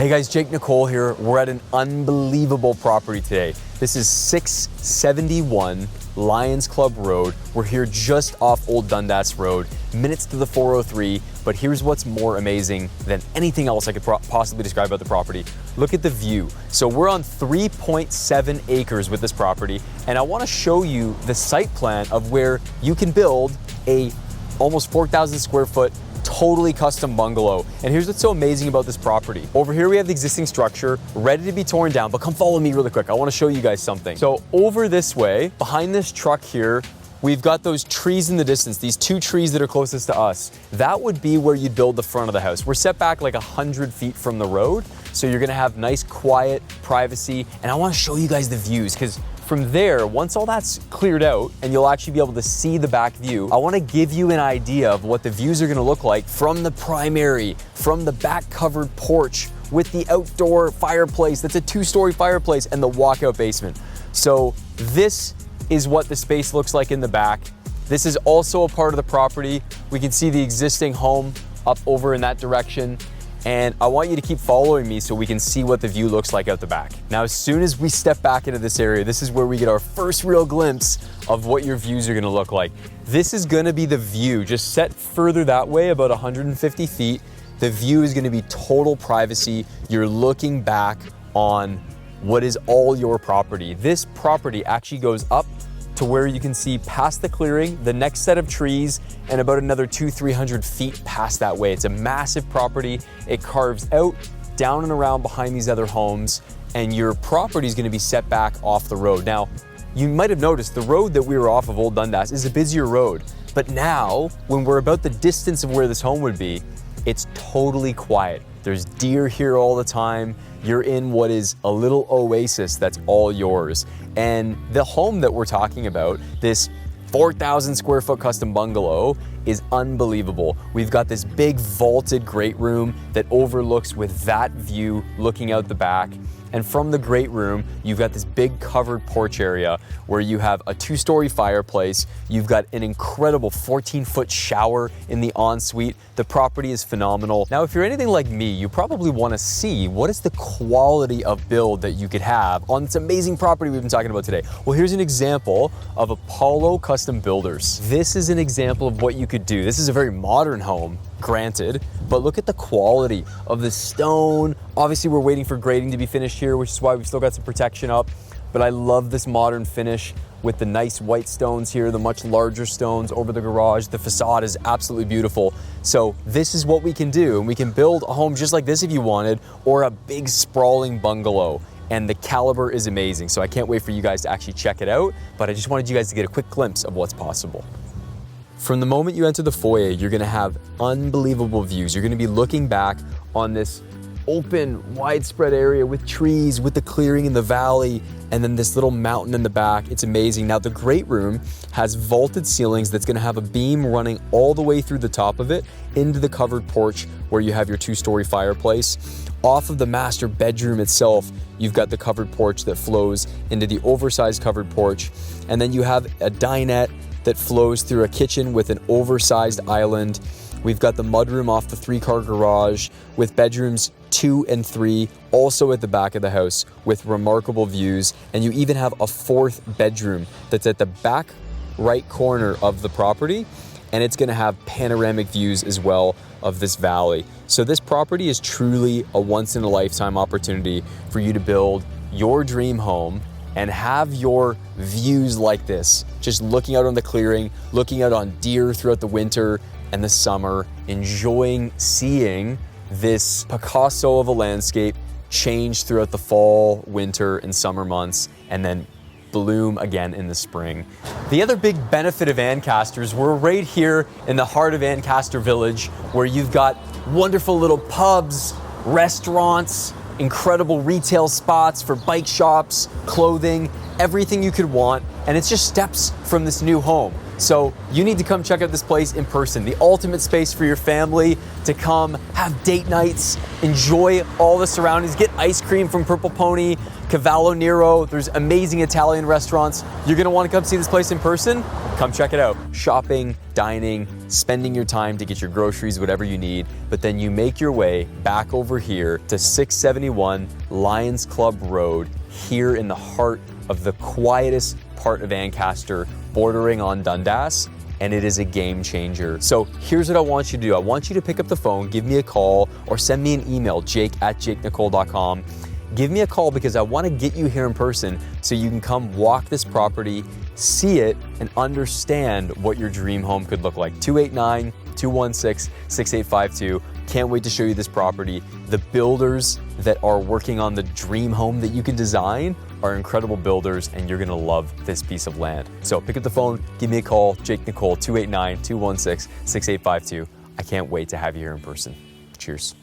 Hey guys, Jake Nicolle here. We're at an unbelievable property today. This is 671 Lions Club Road. We're here just off Old Dundas Road, minutes to the 403, but here's what's more amazing than anything else I could possibly describe about the property. Look at the view. So we're on 3.7 acres with this property, and I wanna show you the site plan of where you can build a almost 4,000 square foot totally custom bungalow. And here's what's so amazing about this property. Over here we have the existing structure ready to be torn down, but come follow me really quick. I wanna show you guys something. So over this way, behind this truck here, we've got those trees in the distance, these two trees that are closest to us. That would be where you'd build the front of the house. We're set back like 100 feet from the road, so you're gonna have nice, quiet privacy. And I wanna show you guys the views, because from there, once all that's cleared out and you'll actually be able to see the back view, I wanna give you an idea of what the views are gonna look like from the primary, from the back covered porch with the outdoor fireplace, that's a 2-story fireplace, and the walkout basement. So this is what the space looks like in the back. This is also a part of the property. We can see the existing home up over in that direction. And I want you to keep following me so we can see what the view looks like out the back. Now, as soon as we step back into this area, this is where we get our first real glimpse of what your views are gonna look like. This is gonna be the view, just set further that way, about 150 feet. The view is gonna be total privacy. You're looking back on what is all your property. This property actually goes up to where you can see past the clearing, the next set of trees, and about another 200-300 feet past that way. It's a massive property. It carves out down and around behind these other homes, and your property is gonna be set back off the road. Now, you might have noticed the road that we were off of Old Dundas is a busier road, but now, when we're about the distance of where this home would be, it's totally quiet. There's deer here all the time. You're in what is a little oasis that's all yours. And the home that we're talking about, this 4,000 square foot custom bungalow, is unbelievable. We've got this big vaulted great room that overlooks with that view looking out the back. And from the great room, you've got this big covered porch area where you have a 2-story fireplace. You've got an incredible 14-foot shower in the ensuite. The property is phenomenal. Now, if you're anything like me, you probably want to see what is the quality of build that you could have on this amazing property we've been talking about today. Well, here's an example of Apollo Custom Builders. This is an example of what you could do. This is a very modern home, granted, but look at the quality of the stone. Obviously, we're waiting for grading to be finished here, which is why we've still got some protection up, but I love this modern finish with the nice white stones here, the much larger stones over the garage. The facade is absolutely beautiful. So this is what we can do, and we can build a home just like this if you wanted, or a big sprawling bungalow. And the caliber is amazing. So I can't wait for you guys to actually check it out, but I just wanted you guys to get a quick glimpse of what's possible. From the moment you enter the foyer, you're gonna have unbelievable views. You're gonna be looking back on this open, widespread area with trees, with the clearing in the valley, and then this little mountain in the back. It's amazing. Now, the great room has vaulted ceilings that's gonna have a beam running all the way through the top of it into the covered porch where you have your 2-story fireplace. Off of the master bedroom itself, you've got the covered porch that flows into the oversized covered porch. And then you have a dinette that flows through a kitchen with an oversized island. We've got the mudroom off the 3-car garage with bedrooms 2 and 3 also at the back of the house with remarkable views. And you even have a 4th bedroom that's at the back right corner of the property, and it's gonna have panoramic views as well of this valley. So this property is truly a once-in-a-lifetime opportunity for you to build your dream home and have your views like this, just looking out on the clearing, looking out on deer throughout the winter and the summer, enjoying seeing this Picasso of a landscape change throughout the fall, winter, and summer months, and then bloom again in the spring. The other big benefit of Ancaster is we're right here in the heart of Ancaster Village, where you've got wonderful little pubs, restaurants, incredible retail spots for bike shops, clothing, everything you could want, and it's just steps from this new home. So you need to come check out this place in person. The ultimate space for your family to come have date nights, enjoy all the surroundings, get ice cream from Purple Pony, Cavallo Nero. There's amazing Italian restaurants. You're gonna wanna come see this place in person? Come check it out. Shopping, dining, spending your time to get your groceries, whatever you need, but then you make your way back over here to 671 Lions Club Road, here in the heart of the quietest part of Ancaster, bordering on Dundas, and it is a game changer. So here's what I want you to do. I want you to pick up the phone, give me a call, or send me an email, jake@jakenicolle.com. Give me a call because I want to get you here in person so you can come walk this property, see it, and understand what your dream home could look like. 289-216-6852. Can't wait to show you this property. The builders that are working on the dream home that you can design are incredible builders, and you're gonna love this piece of land. So pick up the phone, give me a call, Jake Nicolle, 289-216-6852. I can't wait to have you here in person. Cheers.